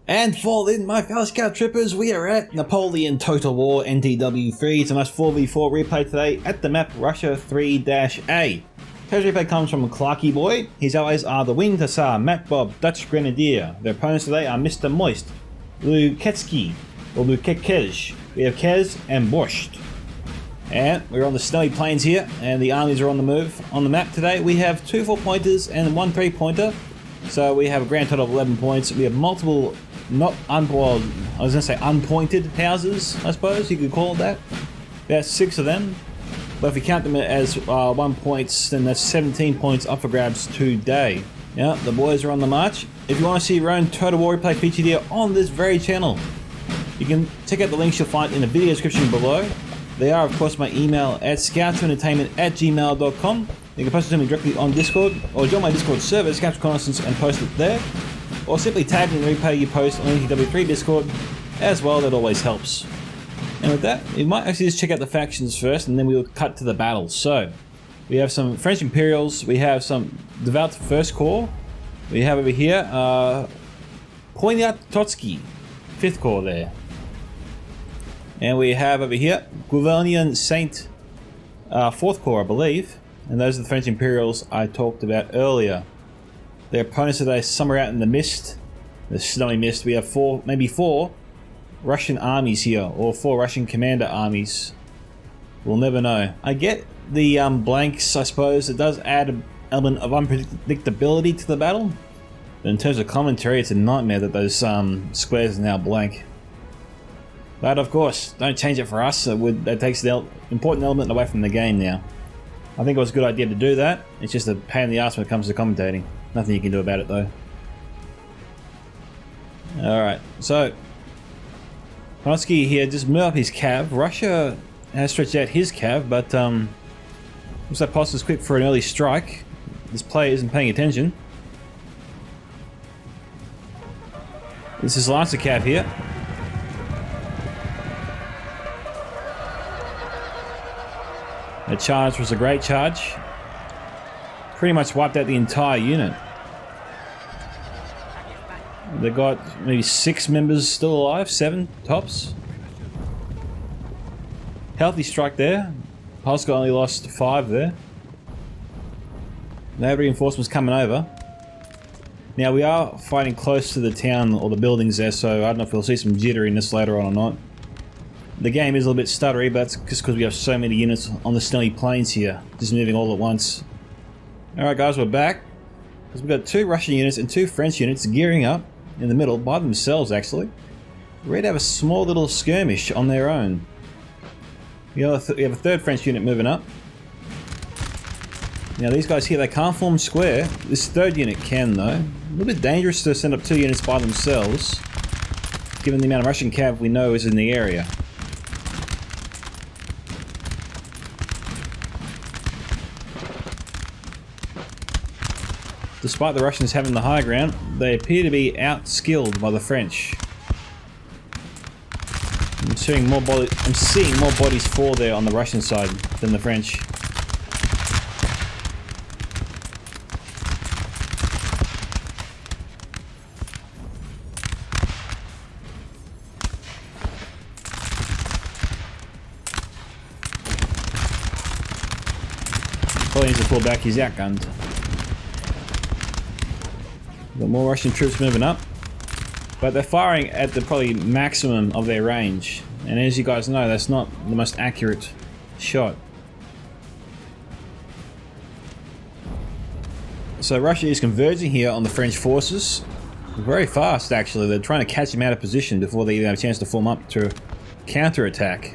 And fall in, my fellow scout trippers, we are at Napoleon Total War NTW3. It's a nice 4v4 replay today at the map Russia 3-A. Today's replay comes from Clarky Boy. His allies are the Winged Hussar, Matt Bob, Dutch Grenadier. Their opponents today are Mr. Moist, Luketsky, or Lukekej. We have Kez and Borscht. And we're on the snowy plains here, and the armies are on the move. On the map today, we have 2 4-pointers and 1 3-pointer. So we have a grand total of 11 points. We have multiple, unpointed houses, I suppose you could call it that. That's 6 of them. But if you count them as 1 points, then that's 17 points up for grabs today. Yeah, the boys are on the march. If you want to see your own Total War replay featured here on this very channel, you can check out the links you'll find in the video description below. They are, of course, my email at scouttoentertainment@gmail.com. You can post it to me directly on Discord, or join my Discord server, Scouts Reconnaissance, and post it there. Or simply tag me and replay you post on NTW3 Discord as well, that always helps. And with that, we might actually just check out the factions first, and then we'll cut to the battles. So, we have some French Imperials, we have some Devout First Corps, we have over here, Poniatowski, 5th Corps there. And we have over here, Guvernian Saint, 4th Corps, I believe. And those are the French Imperials I talked about earlier. Their opponents today somewhere out in the mist, the snowy mist. We have maybe four Russian armies here, or 4 Russian commander armies. We'll never know. I get the blanks, I suppose. It does add an element of unpredictability to the battle. But in terms of commentary, it's a nightmare that those squares are now blank. But of course, don't change it for us. That takes the important element away from the game now. I think it was a good idea to do that. It's just a pain in the ass when it comes to commentating. Nothing you can do about it though. Alright, so Poniatowski here just moved up his cav. Russia has stretched out his cav, but looks like Post is quick for an early strike. This player isn't paying attention. This is Lancer cav here. The charge was a great charge. Pretty much wiped out the entire unit. They got maybe 6 members still alive, 7 tops. Healthy strike there. Polska only lost 5 there. No reinforcements coming over. Now we are fighting close to the town or the buildings there, so I don't know if we'll see some jitteriness later on or not. The game is a little bit stuttery, but that's just because we have so many units on the snowy plains here, just moving all at once. Alright guys, we're back. Because we've got 2 Russian units and 2 French units gearing up in the middle, by themselves actually. We're ready to have a small little skirmish on their own. We have a 3rd French unit moving up. Now these guys here, they can't form square. This 3rd unit can though. A little bit dangerous to send up 2 units by themselves, given the amount of Russian cav we know is in the area. Despite the Russians having the high ground, they appear to be outskilled by the French. I'm seeing more bodies fall there on the Russian side than the French. Probably needs to pull back, he's outgunned. Got more Russian troops moving up, but they're firing at the probably maximum of their range, and as you guys know, that's not the most accurate shot. So Russia is converging here on the French forces very fast actually. They're trying to catch them out of position before they even have a chance to form up to counter-attack.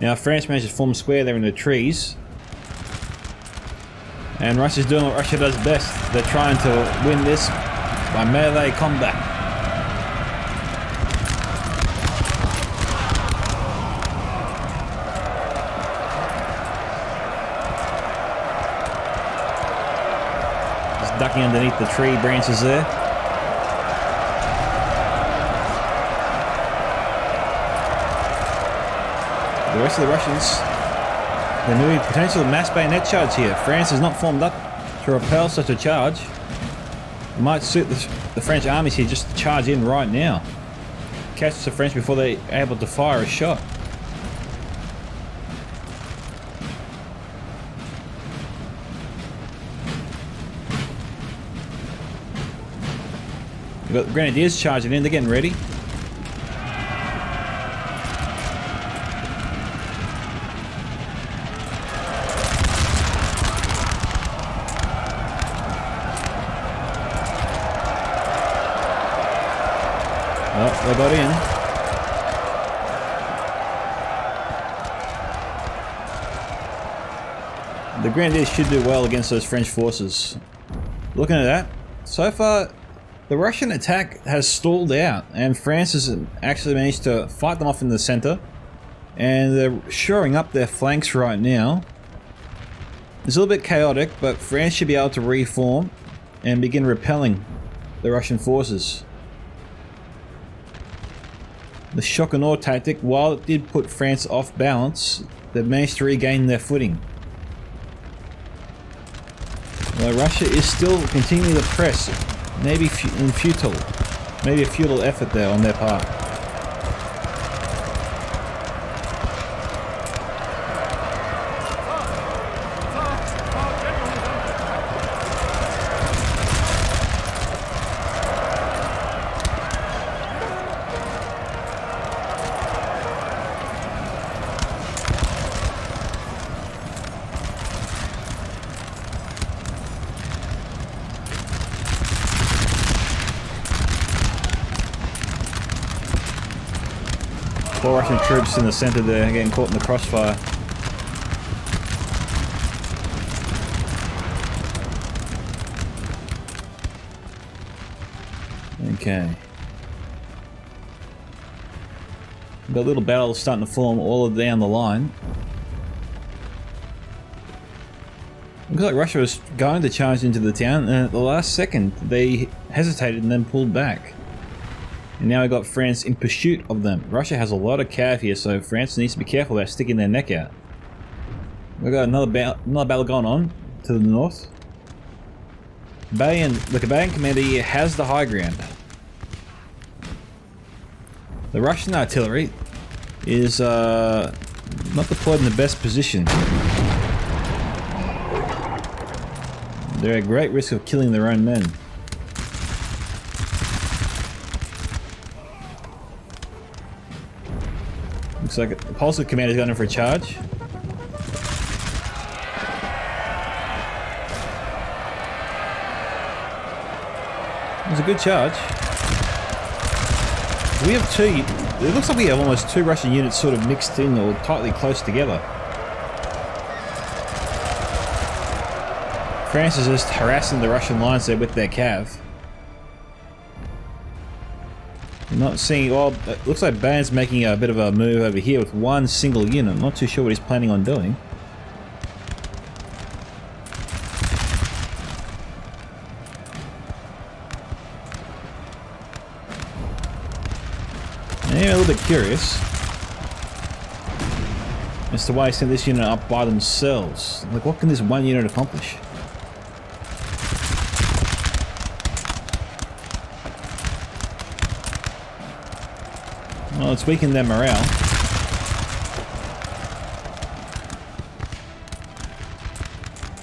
Now France managed to form square there in the trees. And Russia's doing what Russia does best. They're trying to win this by melee combat. Just ducking underneath the tree branches there. The rest of the Russians, they're moving potential mass bayonet charge here. France has not formed up to repel such a charge. It might suit the French armies here just to charge in right now. Catch the French before they're able to fire a shot. We've got the Grenadiers charging in, they're getting ready. Oh, they got in. The Grenadiers should do well against those French forces. Looking at that, so far the Russian attack has stalled out and France has actually managed to fight them off in the center, and they're shoring up their flanks right now. It's a little bit chaotic, but France should be able to reform and begin repelling the Russian forces. The shock and awe tactic, while it did put France off balance, they've managed to regain their footing. Well, Russia is still continuing to press, maybe a futile effort there on their part. Four Russian troops in the center there, getting caught in the crossfire. Okay. We've got little battles starting to form all down the line. Looks like Russia was going to charge into the town, and at the last second they hesitated and then pulled back. And now we've got France in pursuit of them. Russia has a lot of cav here, so France needs to be careful about sticking their neck out. We've got another battle going on to the north. The Canadian commander here has the high ground. The Russian artillery is not deployed in the best position. They're at great risk of killing their own men. Looks like the Polska commander's gone in for a charge. It was a good charge. We have two. It looks like we have almost two Russian units sort of mixed in or tightly close together. France is just harassing the Russian lines there with their cav. I'm not seeing. Well, it looks like Bane's making a bit of a move over here with one single unit. I'm not too sure what he's planning on doing. I'm a little bit curious as to why he sent this unit up by themselves. Like, what can this one unit accomplish? Well, it's weakened their morale.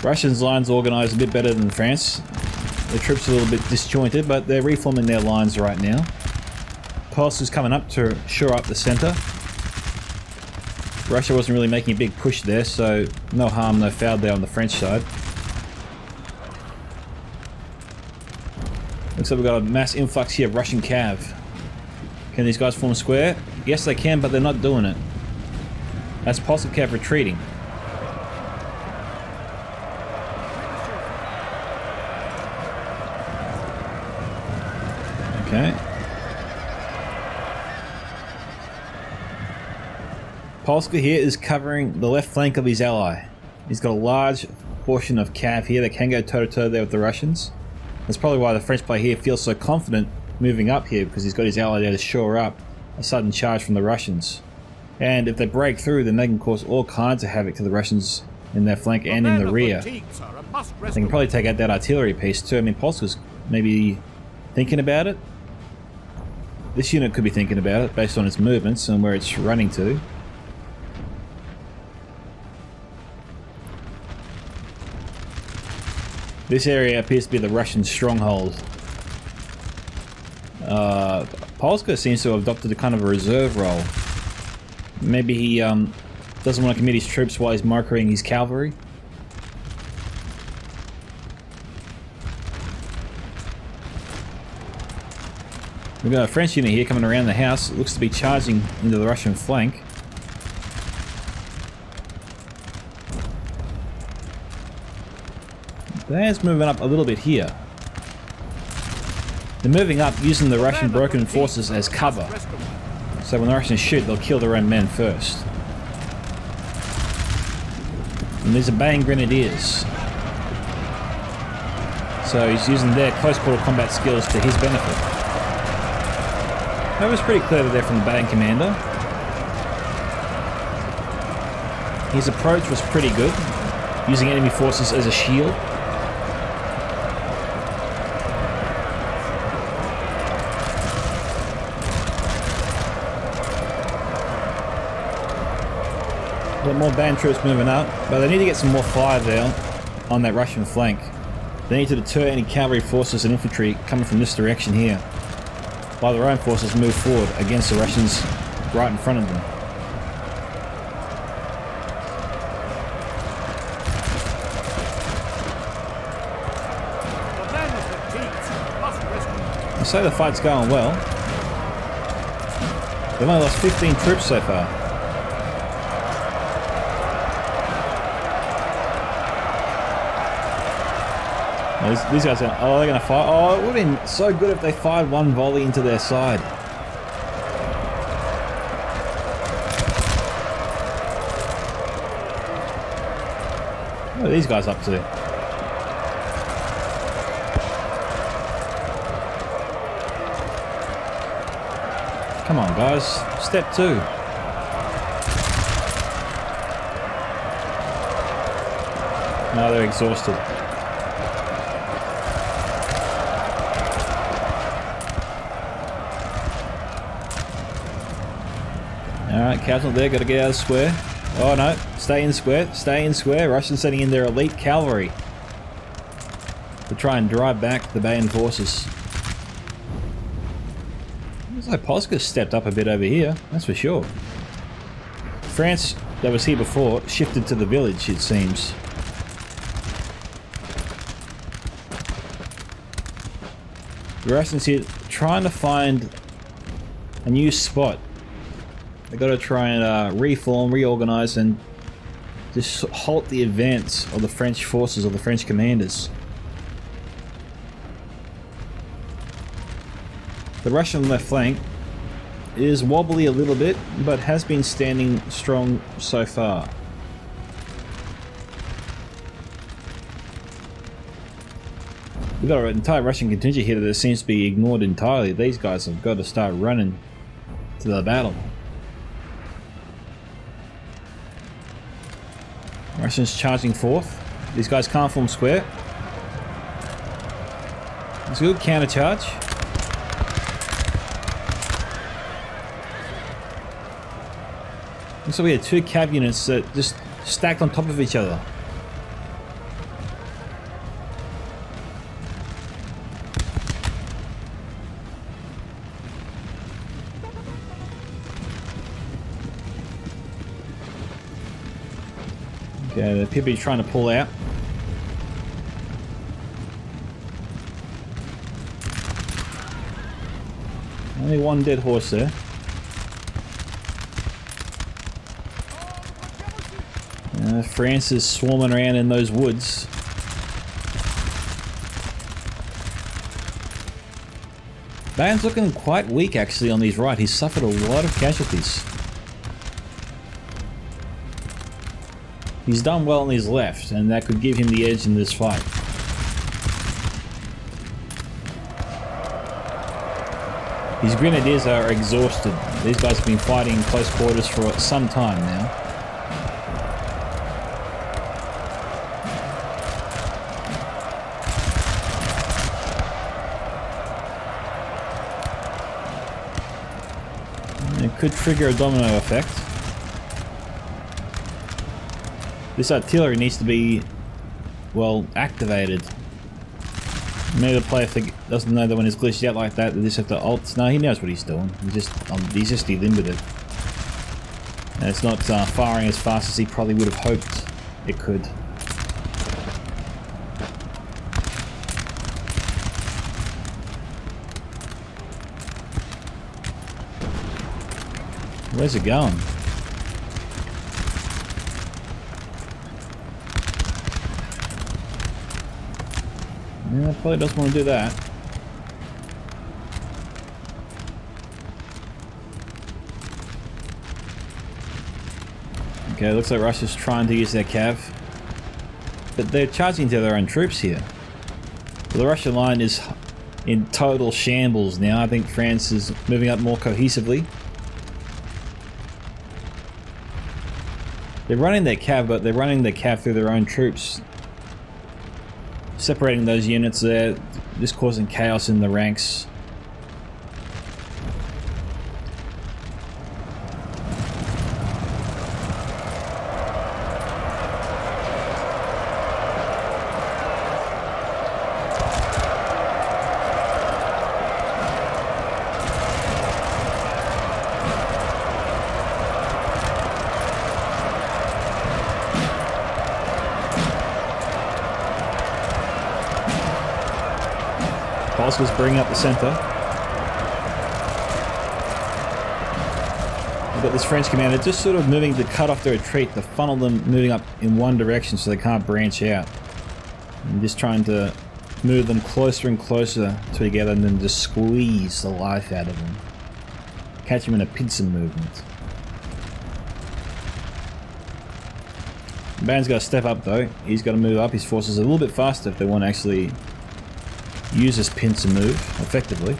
Russians' lines organised a bit better than France. The troops are a little bit disjointed, but they're reforming their lines right now. Polska's coming up to shore up the centre. Russia wasn't really making a big push there, so no harm, no foul there on the French side. Looks like we've got a mass influx here of Russian cav. Can these guys form a square? Yes, they can, but they're not doing it. That's Polska cav retreating. Okay. Polska here is covering the left flank of his ally. He's got a large portion of cav here that can go toe-to-toe there with the Russians. That's probably why the French player here feels so confident moving up here, because he's got his ally there to shore up a sudden charge from the Russians. And if they break through, then they can cause all kinds of havoc to the Russians in their flank and in the rear. They can probably take out that artillery piece too. I mean, Polska's maybe thinking about it. This unit could be thinking about it based on its movements and where it's running to. This area appears to be the Russian stronghold. Polska seems to have adopted a kind of a reserve role. Maybe he doesn't want to commit his troops while he's microing his cavalry. We've got a French unit here coming around the house. It looks to be charging into the Russian flank. They're moving up a little bit here. They're moving up using the Russian broken forces as cover. So when the Russians shoot, they'll kill their own men first. And these are baying grenadiers. So he's using their close quarter combat skills to his benefit. That was pretty clear that they're from the baying commander. His approach was pretty good, using enemy forces as a shield. Got more band troops moving up, but they need to get some more fire there on that Russian flank. They need to deter any cavalry forces and infantry coming from this direction here, while their own forces move forward against the Russians right in front of them. I say the fight's going well. They've only lost 15 troops so far. These guys are, oh, they're going to fire. Oh, it would have been so good if they fired one volley into their side. What are these guys up to? Come on, guys. Step 2. No, they're exhausted. Alright, Cal's not there, gotta get out of the square. Oh no, stay in square, stay in square. Russians sending in their elite cavalry to try and drive back the Bayan forces. Looks like Polska stepped up a bit over here, that's for sure. France, that was here before, shifted to the village, it seems. The Russians here trying to find a new spot. They've got to try and reform, reorganize, and just halt the advance of the French forces or the French commanders. The Russian left flank is wobbly a little bit, but has been standing strong so far. We've got an entire Russian contingent here that seems to be ignored entirely. These guys have got to start running to the battle. Russians charging forth. These guys can't form square. It's a good counter charge. Looks like we had 2 cav units that just stacked on top of each other. Okay, the Pippi's trying to pull out. Only one dead horse there. France is swarming around in those woods. Bayan's looking quite weak actually on his right. He's suffered a lot of casualties. He's done well on his left, and that could give him the edge in this fight. His grenadiers are exhausted. These guys have been fighting in close quarters for some time now. could trigger a domino effect. This artillery needs to be, well, activated. Maybe the player doesn't know that when it's glitched out like that, they just have to alt. No, he knows what he's doing. He's just delimbered it. And it's not firing as fast as he probably would have hoped it could. Where's it going? Yeah, probably doesn't want to do that. Okay, looks like Russia's trying to use their cav. But they're charging to their own troops here. The Russian line is in total shambles now. I think France is moving up more cohesively. They're running their cav, but they're running their cav through their own troops. Separating those units there, just causing chaos in the ranks. Was bringing up the center. We've got this French commander just sort of moving to cut off their retreat, to funnel them moving up in one direction so they can't branch out. And just trying to move them closer and closer together and then just squeeze the life out of them. Catch them in a pincer movement. The band's got to step up though. He's got to move up his forces a little bit faster if they want to actually use this pincer move effectively.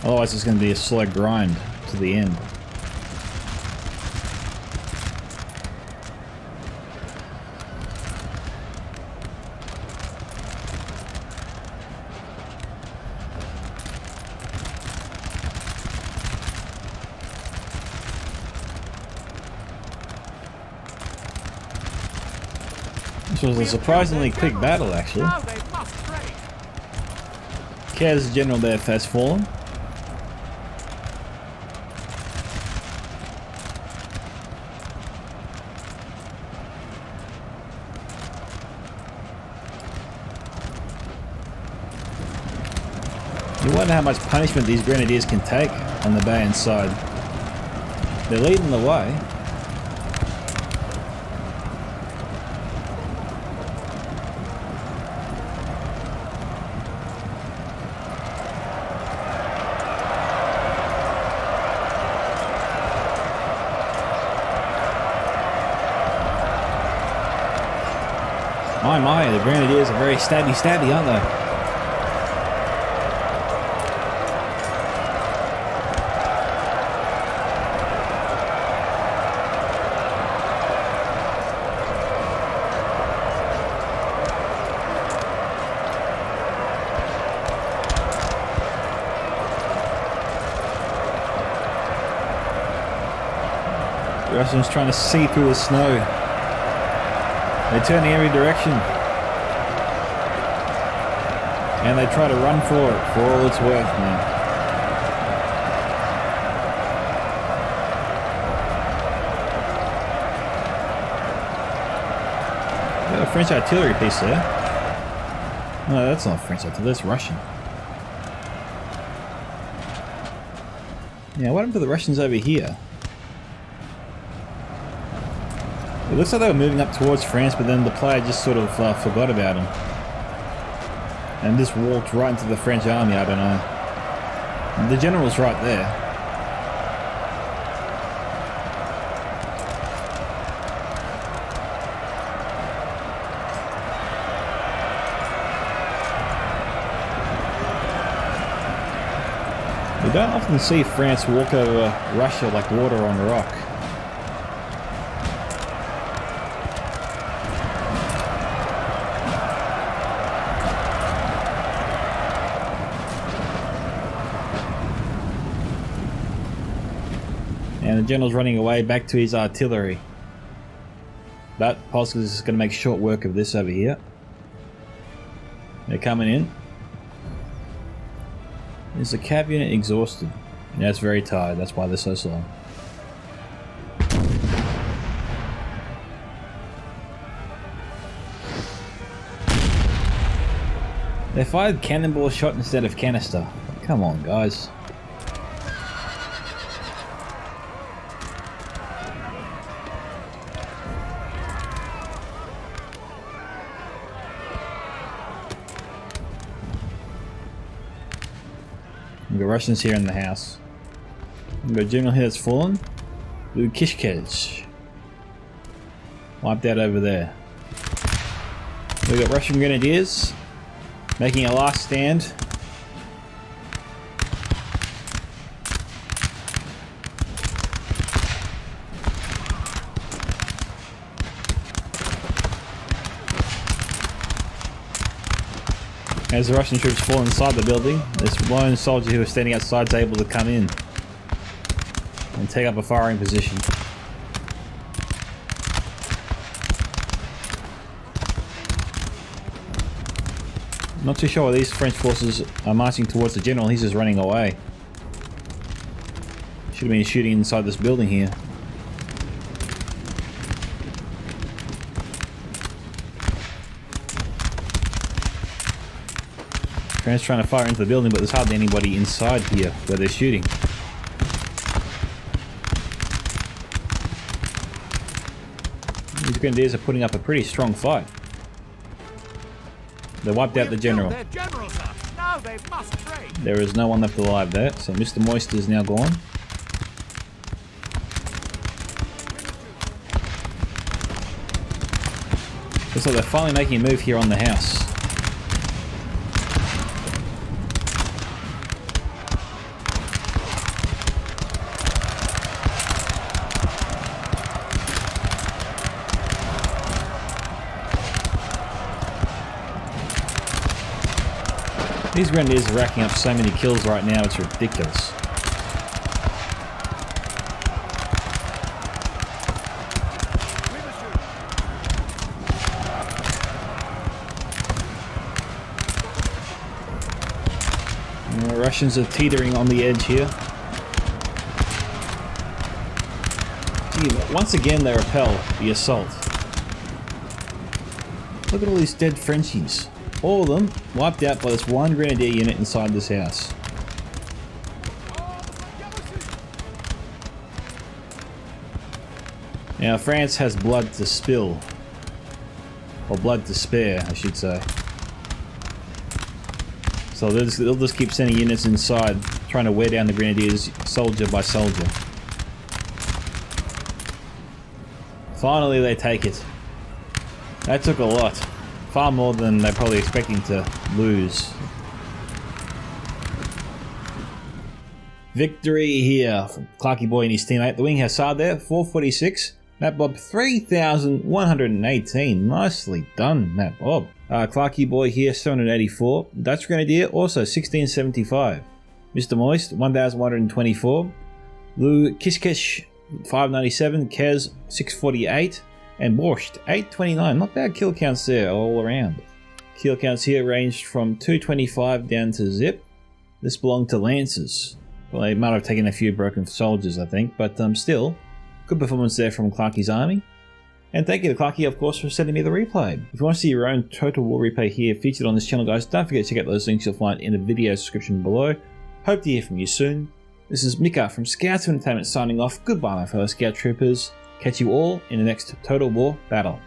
Otherwise it's going to be a slow grind to the end. This was a surprisingly quick battle actually. Kaz's general there has fallen. You wonder how much punishment these grenadiers can take on the Bayan side. They're leading the way. My, the grenadiers are very stabby, aren't they? The Russians trying to see through the snow. They're turning every direction. And they try to run for it for all it's worth now. Got a French artillery piece there. No, that's not French artillery, that's Russian. Yeah, what happened to the Russians over here? It looks like they were moving up towards France, but then the player just sort of forgot about them. And just walked right into the French army, I don't know. The general's right there. We don't often see France walk over Russia like water on a rock. And the general's running away back to his artillery. But Polska is going to make short work of this over here. They're coming in. Is the cav unit exhausted? Yeah, it's very tired, that's why they're so slow. They fired cannonball shot instead of canister. Come on, guys. We've got Russians here in the house. We've got a general here that's fallen. Kishkej. Wiped out over there. We've got Russian grenadiers making a last stand. As the Russian troops fall inside the building, this lone soldier who was standing outside is able to come in and take up a firing position. Not too sure why these French forces are marching towards the general. He's just running away. Should have been shooting inside this building here. France trying to fire into the building, but there's hardly anybody inside here where they're shooting. These grenadiers are putting up a pretty strong fight. They wiped out the general. There is no one left alive there, so Mr. Moist is now gone. Looks like they're finally making a move here on the house. These grenadiers are racking up so many kills right now, it's ridiculous. And the Russians are teetering on the edge here. Gee, once again they repel the assault. Look at all these dead Frenchies. All of them wiped out by this one grenadier unit inside this house. Now France has blood to spill. Or blood to spare, I should say. So they'll just keep sending units inside, trying to wear down the grenadiers soldier by soldier. Finally they take it. That took a lot. Far more than they're probably expecting to lose. Victory here from Clarky Boy and his teammate. The Wing Hussar there, 446. Matt Bob, 3,118. Nicely done, Matt Bob. Clarky Boy here, 784. Dutch Grenadier, also 1675. Mr. Moist, 1,124. Lou Kishkesh, 597. Kez, 648. And Borscht, 829. Not bad kill counts there all around. Kill counts here ranged from 225 down to zip. This belonged to Lancers. Well, they might have taken a few broken soldiers, I think, but still, good performance there from Clarky's army. And thank you to Clarky, of course, for sending me the replay. If you want to see your own Total War replay here featured on this channel, guys, don't forget to check out those links you'll find in the video description below. Hope to hear from you soon. This is Micka from Scouts of Entertainment signing off. Goodbye, my fellow Scout Troopers. Catch you all in the next Total War battle.